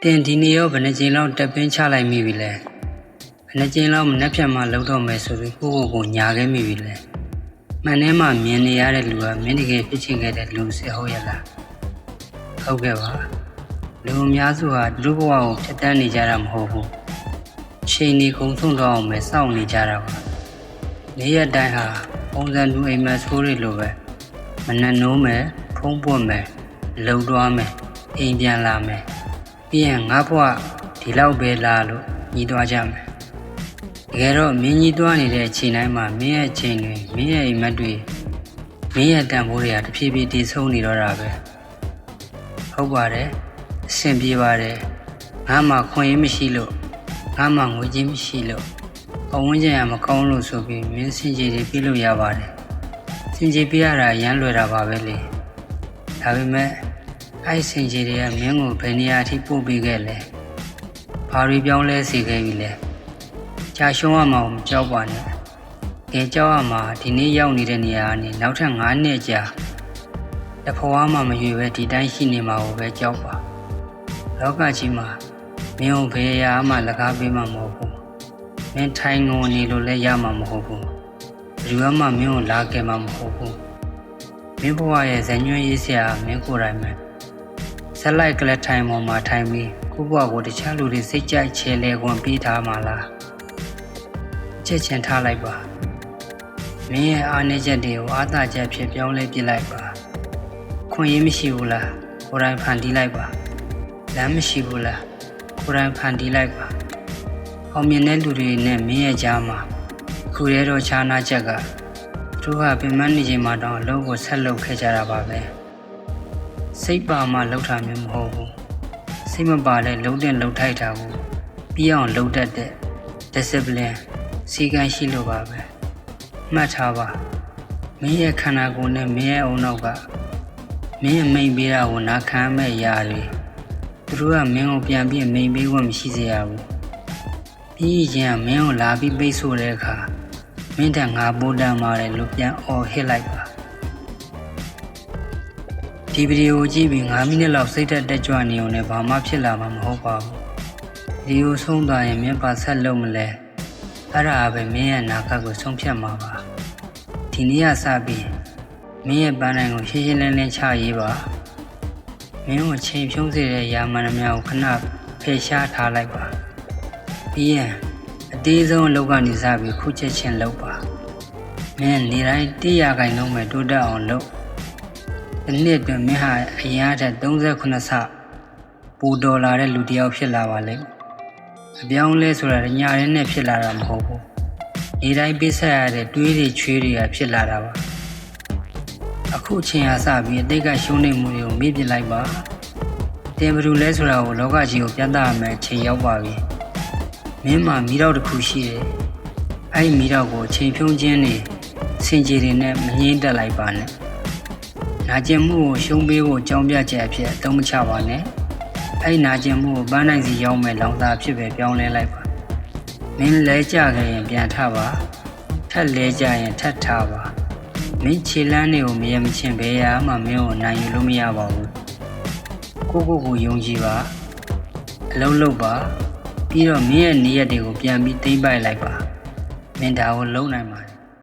တင်ဒီနေ့ရောဘယ်နှကြိမ်လောက်တက်ပင်းချလိုက်မိပြီလဲဘယ်နှကြိမ်လောက်မနှက်ဖြတ်မှလောက်တော့မယ်ဆိုပြီးကိုညာခဲ့မိပြီလဲမှန်ထဲမှာမြင်နေရတဲ့လူကမင်းတကယ်ဖြစ်ချင်ခဲ့တဲ့လူစစ်ဟုတ်ရလားဟုတ်ကဲ့ပါလူအများစုဟာလူဘဝကိုဖြတ်တန်းနေကြတာမဟုတ်ဘူးချိန်ဒီကုံဆုံးတော့အောင်ပဲစောင့်နေကြတာပါနေ့ရက်တိုင်းဟာပုံစံလူအိမ်မက်ဆိုးတွေလိုပဲမနှက်နိုးမယ်ဖုံးပွတ်မယ်လုံသွားမယ်အိမ်ပြန်လာမယ်ပြီးရင်ငါဘဝဒီလောက်ပဲလားလို့ညီးသွားကြမယ်တကယ်တော့မင်းညီးသွားနေတဲ့အချိန်တိုင်းမှာမင်းရဲ့ချိန်တွေမင်းရဲ့အိမ်မက်တွေမင်းရဲ့တန်ဖိုးတွေကတဖြည်းဖြည်းတည်ဆုံးနေတော့တာပဲဟုတ်ပါတယ်အဆင်ပြေပါတယ်ငါမှခွင့်ရမရှိလို့ငါမှငွေချင်းမရှိလို့အဝန်းကျင်ကမကောင်းလို့ဆိုပြီးမင်းစင်ကြေတွေပြလို့ရပါတယ်စင်ကြေပြရတာရမ်းလွယ်တာပါပဲလေဒါပေမဲ့အဲ့စင်ကြေတွေကမင်းကိုဘယ်နေရာအထိပို့ပေးခဲ့လဲဘာတွေပြောင်းလဲစေခဲ့ပြီလဲကြာရှုံးရမှာမကြောက်ပါနဲ့ငယ်ကြောက်ရမှာဒီနေ့ရောက်နေတဲ့နေရာကနေနောက်ထပ်9နှစ်ကြာတဖွားမှမရွေပဲဒီတိုင်းရှိနေမှာကိုပဲကြောက်ပါလောကကြီးမှာမင်းကိုဘယ်ရာမှလကားပေးမှာမဟုတ်ဘူးမင်းထိုင်ငုံနေလို့လည်းရမှာမဟုတ်ဘူးဘယ်သူမှမင်းကိုလာခဲ့မှာမဟုတ်ဘူးမင်းဘဝရဲ့ဇညွှန်းရေးစရာမင်းကိုယ်တိုင်ပဲဆက်လိုက်ကလေးထိုင်ပေါ်မှာထိုင်ပြီးကိုယ့်ဘဝကိုတခြားလူတွေစိတ်ကြိုက်ချဲလဲခွင့်ပေးထားမှာလားချက်ချင်းထားလိုက်ပါမင်းရဲ့အားနည်းချက်တွေကိုအားသာချက်ဖြစ်ပြောင်းလဲပြလိုက်ပါခွင့်ရမရှိဘူးလားကိုယ်တိုင်ဖန်တီးလိုက်ပါလမ်းမရှိဘူးလားကိုယ်တိုင်ဖန်တီးလိုက်ပါအောင်မြင်တဲ့လူတွေနဲ့မင်းရဲ့ကြားမှာခုရဲတော့ခြားနာချက်ကသူကပြင်မနေချိန်မှာတော့အလုပ်ကိုဆက်လုပ်ခဲ့ကြတာပါပဲစိတ်ပါမှလှုပ်တာမျိုးမဟုတ်ဘူးစိတ်မပါလဲလှုပ်တဲ့လှုပ်ထိုက်တာကိုပြီးအောင်လှုပ်တတ်တဲ့ discipline စီကံရှိလို့ပါပဲမှတ်ထားပါမင်းရဲ့ခန္ဓာကိုယ်နဲ့မင်းရဲ့အုံနောက်ကမင်းရဲ့မိန်ပေးတာကိုနာခံမဲ့အရာတွေသူတို့ကမင်းကိုပြန်ပြီးမိန်ပေးခွင့်မရှိစေရဘူးပြီးရင်မင်းကိုလာပြီးပိတ်ဆို့တဲ့အခါမင်းတန်ငါပိုးတန်ပါတယ်လို့ပြန်အော်ဟစ်လိုက်ပါဒီဗီဒီယိုကြည့်ပြီး9မိနစ်လောက်စိတ်တက်ကြွနေုံနဲ့ဘာမှဖြစ်လာမှာမဟုတ်ပါဘူးဗီဒီယိုဆုံးသွားရင်မင်းပါဆက်လုပ်မလဲအဲ့ဒါပဲမင်းရဲ့နာခတ်ကိုဆုံးဖြတ်မှာပါဒီနေ့ကစပြီးမင်းရဲ့ပန်းနိုင်ကိုရှင်းရှင်းလင်းလင်းချရေးပါမင်းကိုချိန်ဖြုံးစေတဲ့ယာမန်များကိုခဏဖယ်ရှားထားလိုက်ပါပြီးရင်အသေးဆုံးအလုပ်ကနေစပြီးခုချက်ချင်းလုပ်ပါမင်းနေတိုင်း100%လုံးပဲတိုးတက်အောင်လုပ်ဒီနှစ်အတွင်းမင်းဟာအရင်အထက်38ဆပိုဒေါ်လာတဲ့လူတစ်ယောက်ဖြစ်လာပါလိမ့်အပြောင်းလဲဆိုတာညရင်းနဲ့ဖြစ်လာတာမဟုတ်ဘူးနေတိုင်းပေးဆက်ရတဲ့တွေးတွေချွေးတွေကဖြစ်လာတာပါအခုချိန်ဟာစပြီးအတိတ်ကရှုံးနေမှုတွေကိုမေ့ပြလိုက်ပါတင်ဘယ်လိုလဲဆိုတာကိုလောကကြီးကိုပြသရမယ်ချိန်ရောက်ပါပြီမင်းမှာမိတော့တစ်ခုရှိတယ်အဲ့ဒီမိတော့ကိုချိန်ဖြုံးခြင်းနေစင်ကြေတွေနဲ့မငြင်းတက်လိုက်ပါနဲ့နာကျင်မှုကိုရှုံးပေးဖို့ကြောင်းပြချက်အဖြစ်အသုံးမချပါနဲ့အဲ့ဒီနာကျင်မှုကိုပန်းနိုင်စီရောက်မဲ့လောင်စာဖြစ်ပဲပြောင်းလဲလိုက်ပါမင်းလဲကြခဲ့ရင်ပြန်ထပါထက်လဲကြရင်ထက်ထားပါမင်းခြေလမ်းတွေကိုမရမချင်းဘယ်ရာမှမင်းကိုနိုင်ယူလို့မရပါဘူးကိုယုံကြည်ပါအလုံးလုံးပါပြီးတော့မင်းရဲ့နေရက်တွေကိုပြန်ပြီးသိမ့်ပိုက်လိုက်ပါမင်းဒါကိုလုံးနိုင်ပါတယ်